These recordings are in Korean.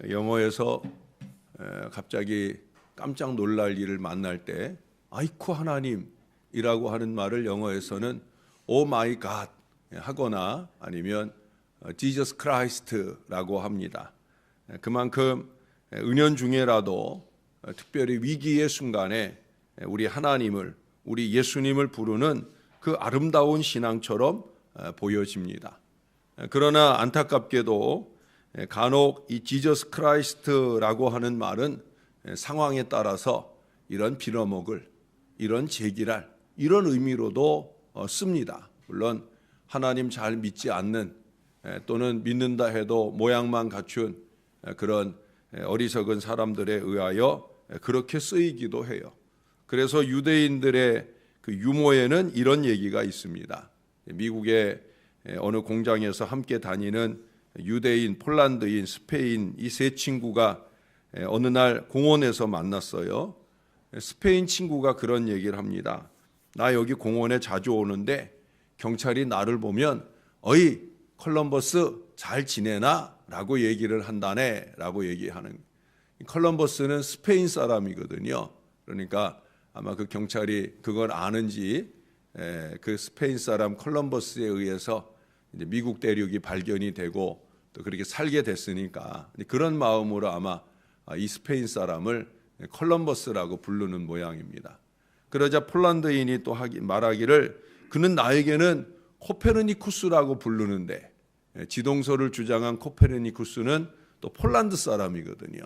영어에서 갑자기 깜짝 놀랄 일을 만날 때 아이쿠 하나님이라고 하는 말을 영어에서는 오 마이 갓 하거나 아니면 지저스 크라이스트라고 합니다. 그만큼 은연중에라도 특별히 위기의 순간에 우리 하나님을, 우리 예수님을 부르는 그 아름다운 신앙처럼 보여집니다. 그러나 안타깝게도 간혹 이 지저스 크라이스트라고 하는 말은 상황에 따라서 이런 빌어먹을, 이런 제기랄, 이런 의미로도 씁니다. 물론 하나님 잘 믿지 않는 또는 믿는다 해도 모양만 갖춘 그런 어리석은 사람들에 의하여 그렇게 쓰이기도 해요. 그래서 유대인들의 그 유모에는 이런 얘기가 있습니다. 미국의 어느 공장에서 함께 다니는 유대인, 폴란드인, 스페인 이 세 친구가 어느 날 공원에서 만났어요. 스페인 친구가 그런 얘기를 합니다. 나 여기 공원에 자주 오는데 경찰이 나를 보면 어이 컬럼버스 잘 지내나? 라고 얘기를 한다네 라고 얘기하는. 컬럼버스는 스페인 사람이거든요. 그러니까 아마 그 경찰이 그걸 아는지 그 스페인 사람 컬럼버스에 의해서 이제 미국 대륙이 발견이 되고 또 그렇게 살게 됐으니까 그런 마음으로 아마 이 스페인 사람을 컬럼버스라고 부르는 모양입니다. 그러자 폴란드인이 또 말하기를 그는 나에게는 코페르니쿠스라고 부르는데 지동설을 주장한 코페르니쿠스는 또 폴란드 사람이거든요.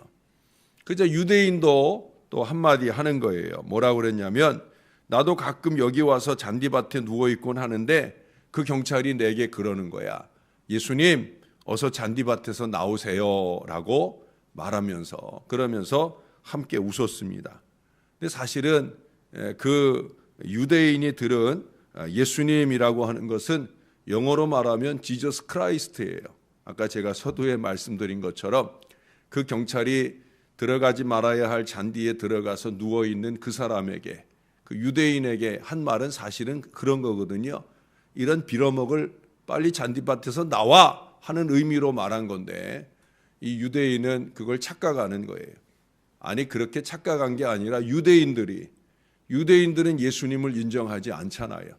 그저 유대인도 또 한마디 하는 거예요. 뭐라고 그랬냐면 나도 가끔 여기 와서 잔디밭에 누워있곤 하는데 그 경찰이 내게 그러는 거야. 예수님 어서 잔디밭에서 나오세요 라고 말하면서 그러면서 함께 웃었습니다. 근데 사실은 그 유대인이 들은 예수님이라고 하는 것은 영어로 말하면 지저스 크라이스트예요. 아까 제가 서두에 말씀드린 것처럼 그 경찰이 들어가지 말아야 할 잔디에 들어가서 누워있는 그 사람에게, 그 유대인에게 한 말은 사실은 그런 거거든요. 이런 빌어먹을 빨리 잔디밭에서 나와 하는 의미로 말한 건데 이 유대인은 그걸 착각하는 거예요. 아니 그렇게 착각한 게 아니라 유대인들은 예수님을 인정하지 않잖아요.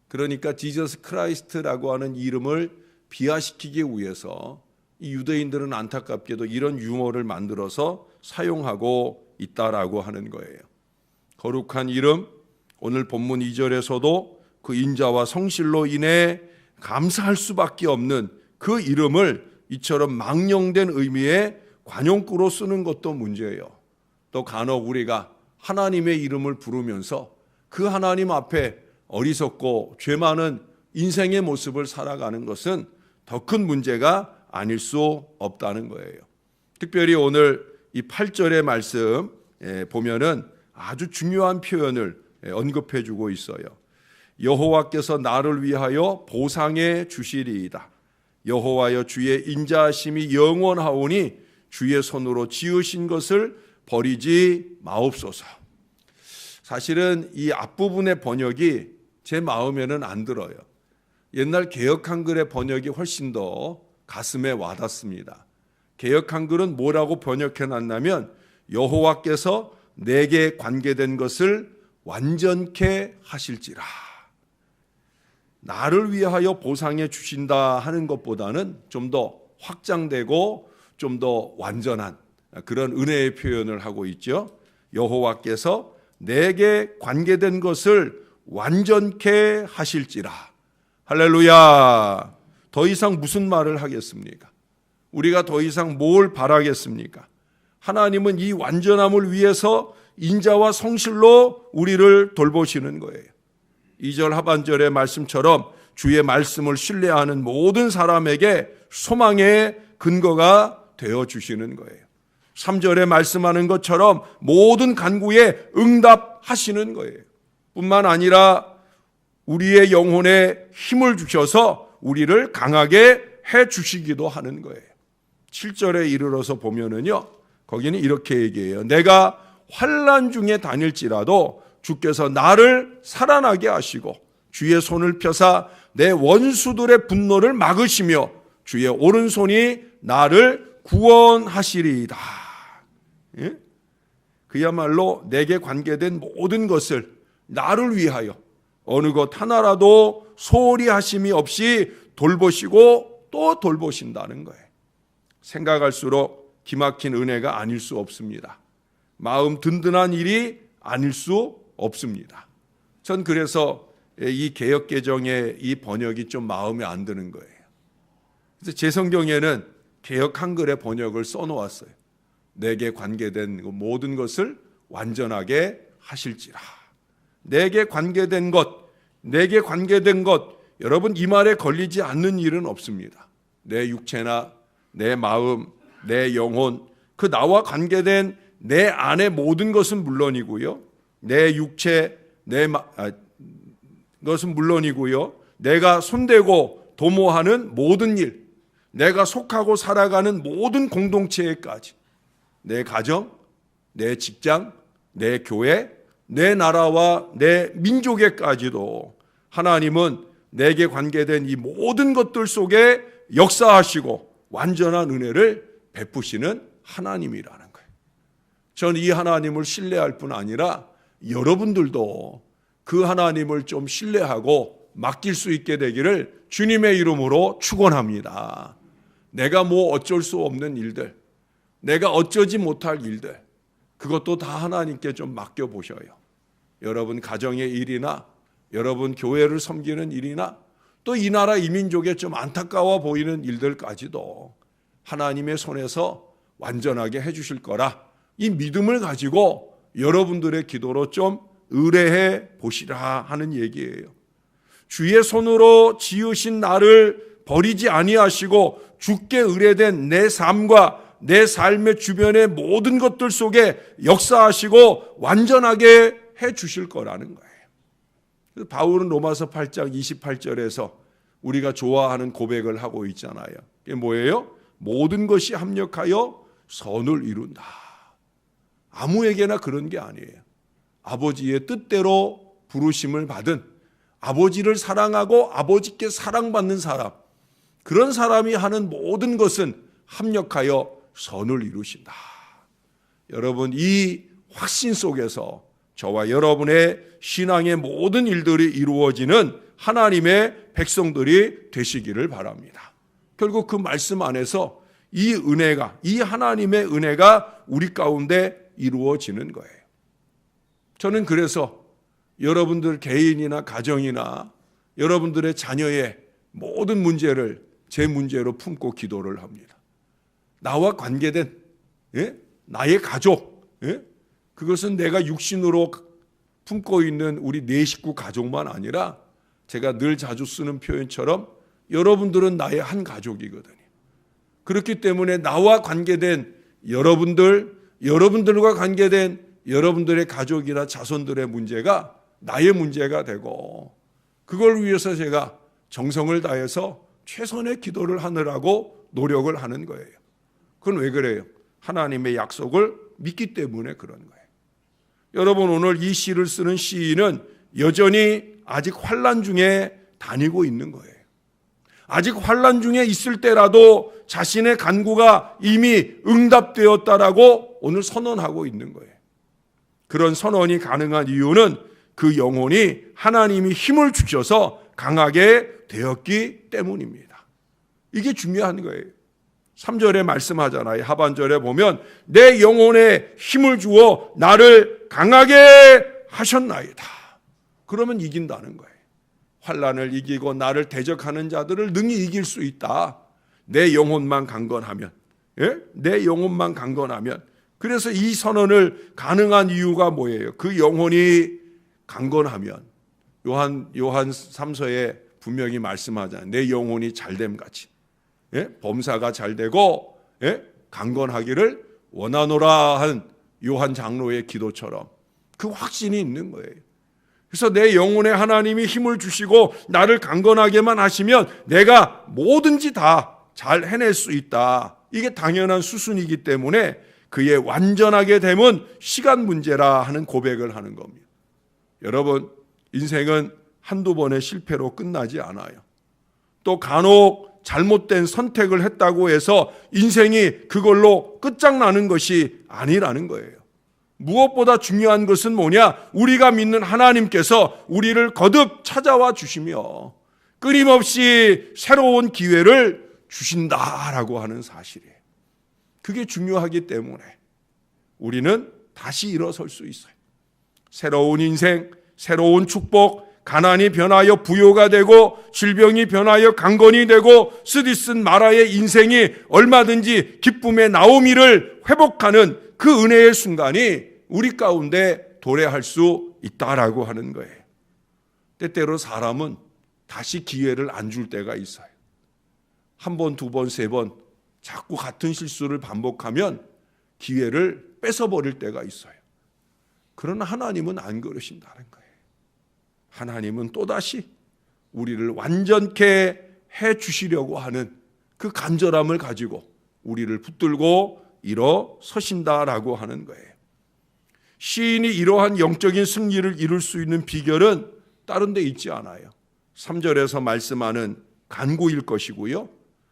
그러니까 지저스 크라이스트라고 하는 이름을 비하시키기 위해서 이 유대인들은 안타깝게도 이런 유머를 만들어서 사용하고 있다라고 하는 거예요. 거룩한 이름, 오늘 본문 2절에서도 그 인자와 성실로 인해 감사할 수밖에 없는 그 이름을 이처럼 망령된 의미의 관용구로 쓰는 것도 문제예요. 또 간혹 우리가 하나님의 이름을 부르면서 그 하나님 앞에 어리석고 죄 많은 인생의 모습을 살아가는 것은 더 큰 문제가 아닐 수 없다는 거예요. 특별히 오늘 이 8절의 말씀 보면은 아주 중요한 표현을 언급해 주고 있어요. 여호와께서 나를 위하여 보상해 주시리이다. 여호와여 주의 인자하심이 영원하오니 주의 손으로 지으신 것을 버리지 마옵소서. 사실은 이 앞부분의 번역이 제 마음에는 안 들어요. 옛날 개역 한글의 번역이 훨씬 더 가슴에 와닿습니다. 개역 한글은 뭐라고 번역해 놨냐면 여호와께서 내게 관계된 것을 완전케 하실지라. 나를 위하여 보상해 주신다 하는 것보다는 좀 더 확장되고 좀 더 완전한 그런 은혜의 표현을 하고 있죠. 여호와께서 내게 관계된 것을 완전케 하실지라. 할렐루야. 더 이상 무슨 말을 하겠습니까? 우리가 더 이상 뭘 바라겠습니까? 하나님은 이 완전함을 위해서 인자와 성실로 우리를 돌보시는 거예요. 2절 하반절의 말씀처럼 주의 말씀을 신뢰하는 모든 사람에게 소망의 근거가 되어주시는 거예요. 3절에 말씀하는 것처럼 모든 간구에 응답하시는 거예요. 뿐만 아니라 우리의 영혼에 힘을 주셔서 우리를 강하게 해주시기도 하는 거예요. 7절에 이르러서 보면은요, 거기는 이렇게 얘기해요. 내가 환난 중에 다닐지라도 주께서 나를 살아나게 하시고 주의 손을 펴사 내 원수들의 분노를 막으시며 주의 오른손이 나를 구원하시리이다. 예? 그야말로 내게 관계된 모든 것을 나를 위하여 어느 것 하나라도 소홀히 하심이 없이 돌보시고 또 돌보신다는 거예요. 생각할수록 기막힌 은혜가 아닐 수 없습니다. 마음 든든한 일이 아닐 수 없습니다. 전 그래서 이 개역개정의 이 번역이 좀 마음에 안 드는 거예요. 그래서 제 성경에는 개역 한글의 번역을 써놓았어요. 내게 관계된 모든 것을 완전하게 하실지라. 내게 관계된 것, 여러분 이 말에 걸리지 않는 일은 없습니다. 내 육체나 내 마음, 내 영혼, 그 나와 관계된 내 안의 모든 것은 물론이고요. 내 육체, 것은 물론이고요. 내가 손대고 도모하는 모든 일, 내가 속하고 살아가는 모든 공동체에까지, 내 가정, 내 직장, 내 교회, 내 나라와 내 민족에까지도 하나님은 내게 관계된 이 모든 것들 속에 역사하시고 완전한 은혜를 베푸시는 하나님이라는 거예요. 저는 이 하나님을 신뢰할 뿐 아니라 여러분들도 그 하나님을 좀 신뢰하고 맡길 수 있게 되기를 주님의 이름으로 축원합니다. 내가 뭐 어쩔 수 없는 일들, 내가 어쩌지 못할 일들, 그것도 다 하나님께 좀 맡겨보셔요. 여러분 가정의 일이나 여러분 교회를 섬기는 일이나 또 이 나라 이 민족에 좀 안타까워 보이는 일들까지도 하나님의 손에서 완전하게 해주실 거라, 이 믿음을 가지고 여러분들의 기도로 좀 의뢰해 보시라 하는 얘기예요. 주의 손으로 지으신 나를 버리지 아니하시고 주께 의뢰된 내 삶과 내 삶의 주변의 모든 것들 속에 역사하시고 완전하게 해 주실 거라는 거예요. 그래서 바울은 로마서 8장 28절에서 우리가 좋아하는 고백을 하고 있잖아요. 그게 뭐예요? 모든 것이 합력하여 선을 이룬다. 아무에게나 그런 게 아니에요. 아버지의 뜻대로 부르심을 받은, 아버지를 사랑하고 아버지께 사랑받는 사람, 그런 사람이 하는 모든 것은 합력하여 선을 이루신다. 여러분, 이 확신 속에서 저와 여러분의 신앙의 모든 일들이 이루어지는 하나님의 백성들이 되시기를 바랍니다. 결국 그 말씀 안에서 이 은혜가, 이 하나님의 은혜가 우리 가운데 이루어지는 거예요. 저는 그래서 여러분들 개인이나 가정이나 여러분들의 자녀의 모든 문제를 제 문제로 품고 기도를 합니다. 나와 관계된 나의 가족, 그것은 내가 육신으로 품고 있는 우리 네 식구 가족만 아니라 제가 늘 자주 쓰는 표현처럼 여러분들은 나의 한 가족이거든요. 그렇기 때문에 나와 관계된 여러분들과 관계된 여러분들의 가족이나 자손들의 문제가 나의 문제가 되고, 그걸 위해서 제가 정성을 다해서 최선의 기도를 하느라고 노력을 하는 거예요. 그건 왜 그래요? 하나님의 약속을 믿기 때문에 그런 거예요. 여러분, 오늘 이 시를 쓰는 시인은 여전히 아직 환난 중에 다니고 있는 거예요. 아직 환난 중에 있을 때라도 자신의 간구가 이미 응답되었다라고 오늘 선언하고 있는 거예요. 그런 선언이 가능한 이유는 그 영혼이 하나님이 힘을 주셔서 강하게 되었기 때문입니다. 이게 중요한 거예요. 3절에 말씀하잖아요. 하반절에 보면 내 영혼에 힘을 주어 나를 강하게 하셨나이다. 그러면 이긴다는 거예요. 환난을 이기고 나를 대적하는 자들을 능히 이길 수 있다. 내 영혼만 강건하면, 내 영혼만 강건하면. 그래서 이 선언을 가능한 이유가 뭐예요? 그 영혼이 강건하면, 요한 3서에 분명히 말씀하잖아요. 내 영혼이 잘됨같이, 범사가 잘되고 강건하기를 원하노라 한 요한 장로의 기도처럼 그 확신이 있는 거예요. 그래서 내 영혼에 하나님이 힘을 주시고 나를 강건하게만 하시면 내가 뭐든지 다 잘 해낼 수 있다. 이게 당연한 수순이기 때문에 그의 완전하게 됨은 시간 문제라 하는 고백을 하는 겁니다. 여러분, 인생은 한두 번의 실패로 끝나지 않아요. 또 간혹 잘못된 선택을 했다고 해서 인생이 그걸로 끝장나는 것이 아니라는 거예요. 무엇보다 중요한 것은 뭐냐? 우리가 믿는 하나님께서 우리를 거듭 찾아와 주시며 끊임없이 새로운 기회를 주신다라고 하는 사실이에요. 그게 중요하기 때문에 우리는 다시 일어설 수 있어요. 새로운 인생, 새로운 축복, 가난이 변하여 부요가 되고 질병이 변하여 강건이 되고 쓰디쓴 마라의 인생이 얼마든지 기쁨의 나오미를 회복하는 그 은혜의 순간이 우리 가운데 도래할 수 있다라고 하는 거예요. 때때로 사람은 다시 기회를 안 줄 때가 있어요. 한 번, 두 번, 세 번 자꾸 같은 실수를 반복하면 기회를 뺏어버릴 때가 있어요. 그러나 하나님은 안 그러신다는 거예요. 하나님은 또다시 우리를 완전케 해주시려고 하는 그 간절함을 가지고 우리를 붙들고 일어서신다라고 하는 거예요. 시인이 이러한 영적인 승리를 이룰 수 있는 비결은 다른 데 있지 않아요. 3절에서 말씀하는 간구일 것이고요.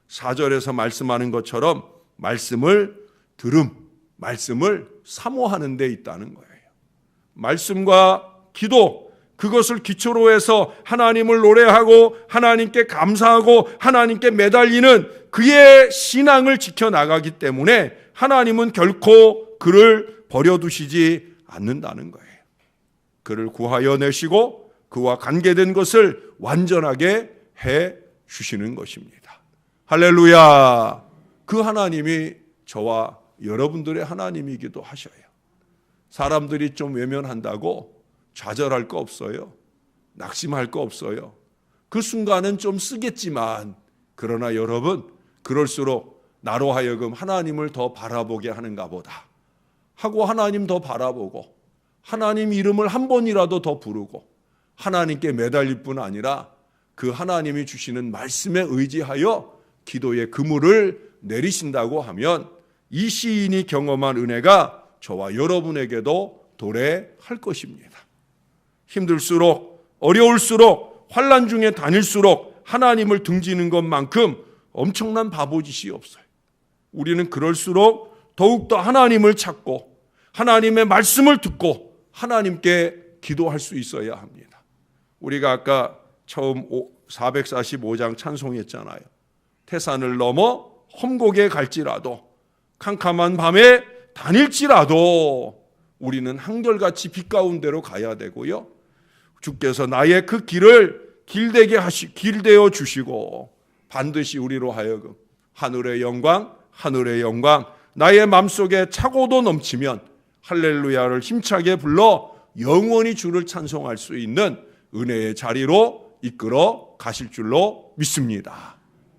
4절에서 말씀하는 것처럼 말씀을 들음, 말씀을 사모하는 데 있다는 거예요. 말씀과 기도, 그것을 기초로 해서 하나님을 노래하고 하나님께 감사하고 하나님께 매달리는 그의 신앙을 지켜나가기 때문에 하나님은 결코 그를 버려두시지 않는다는 거예요. 그를 구하여 내시고 그와 관계된 것을 완전하게 해 주시는 것입니다. 할렐루야. 그 하나님이 저와 여러분들의 하나님이기도 하셔요. 사람들이 좀 외면한다고 좌절할 거 없어요. 낙심할 거 없어요. 그 순간은 좀 쓰겠지만 그러나 여러분, 그럴수록 나로 하여금 하나님을 더 바라보게 하는가 보다 하고 하나님 더 바라보고 하나님 이름을 한 번이라도 더 부르고 하나님께 매달릴 뿐 아니라 그 하나님이 주시는 말씀에 의지하여 기도의 그물을 내리신다고 하면 이 시인이 경험한 은혜가 저와 여러분에게도 도래할 것입니다. 힘들수록 어려울수록 환난 중에 다닐수록 하나님을 등지는 것만큼 엄청난 바보짓이 없어요. 우리는 그럴수록 더욱더 하나님을 찾고 하나님의 말씀을 듣고 하나님께 기도할 수 있어야 합니다. 우리가 아까 처음 445장 찬송했잖아요. 태산을 넘어 험곡에 갈지라도 캄캄한 밤에 다닐지라도 우리는 한결같이 빛 가운데로 가야 되고요. 주께서 나의 그 길을 길되어 주시고 반드시 우리로 하여금 하늘의 영광, 하늘의 영광, 나의 마음속에 차고도 넘치면 할렐루야를 힘차게 불러 영원히 주를 찬송할 수 있는 은혜의 자리로 이끌어 가실 줄로 믿습니다.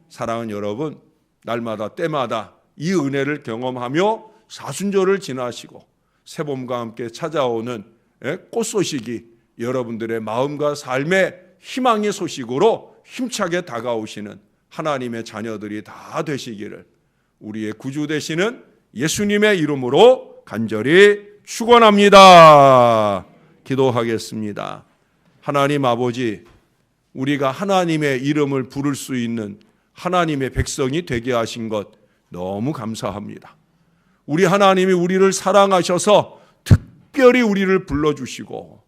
사랑하는 여러분, 날마다 때마다 이 은혜를 경험하며 사순절을 지나시고 새봄과 함께 찾아오는 꽃소식이 여러분들의 마음과 삶의 희망의 소식으로 힘차게 다가오시는 하나님의 자녀들이 다 되시기를 우리의 구주 되시는 예수님의 이름으로 간절히 축원합니다. 기도하겠습니다. 하나님 아버지, 우리가 하나님의 이름을 부를 수 있는 하나님의 백성이 되게 하신 것 너무 감사합니다. 우리 하나님이 우리를 사랑하셔서 특별히 우리를 불러주시고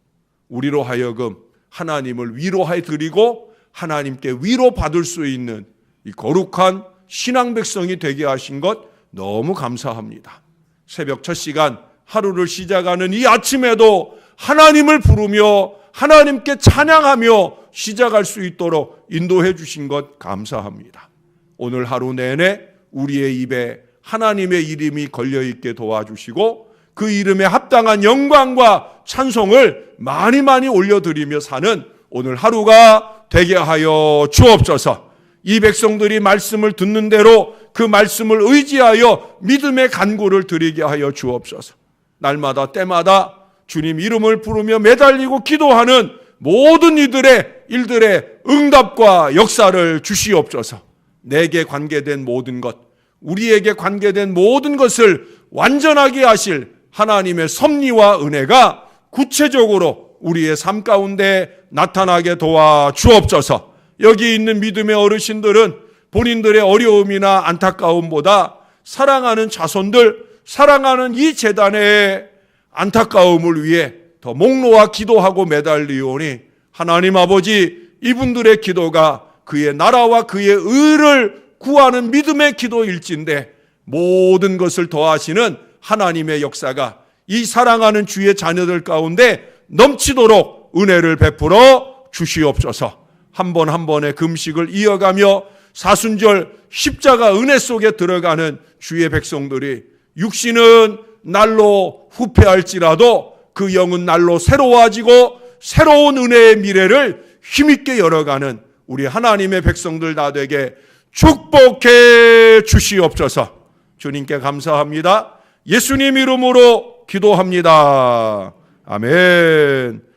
우리로 하여금 하나님을 위로해 드리고 하나님께 위로받을 수 있는 이 거룩한 신앙 백성이 되게 하신 것 너무 감사합니다. 새벽 첫 시간 하루를 시작하는 이 아침에도 하나님을 부르며 하나님께 찬양하며 시작할 수 있도록 인도해 주신 것 감사합니다. 오늘 하루 내내 우리의 입에 하나님의 이름이 걸려있게 도와주시고 그 이름에 합당한 영광과 찬송을 많이 올려드리며 사는 오늘 하루가 되게 하여 주옵소서. 이 백성들이 말씀을 듣는 대로 그 말씀을 의지하여 믿음의 간구를 드리게 하여 주옵소서. 날마다 때마다 주님 이름을 부르며 매달리고 기도하는 모든 일들의 응답과 역사를 주시옵소서. 내게 관계된 모든 것, 우리에게 관계된 모든 것을 완전하게 하실 하나님의 섭리와 은혜가 구체적으로 우리의 삶 가운데 나타나게 도와 주옵소서. 여기 있는 믿음의 어르신들은 본인들의 어려움이나 안타까움보다 사랑하는 자손들, 사랑하는 이 재단의 안타까움을 위해 더 목놓아 기도하고 매달리오니 하나님 아버지, 이분들의 기도가 그의 나라와 그의 의를 구하는 믿음의 기도일진데 모든 것을 더하시는 하나님의 역사가 이 사랑하는 주의 자녀들 가운데 넘치도록 은혜를 베풀어 주시옵소서. 한 번 한 번의 금식을 이어가며 사순절 십자가 은혜 속에 들어가는 주의 백성들이 육신은 날로 후패할지라도 그 영은 날로 새로워지고 새로운 은혜의 미래를 힘있게 열어가는 우리 하나님의 백성들 다 되게 축복해 주시옵소서. 주님께 감사합니다. 예수님 이름으로 기도합니다. 아멘.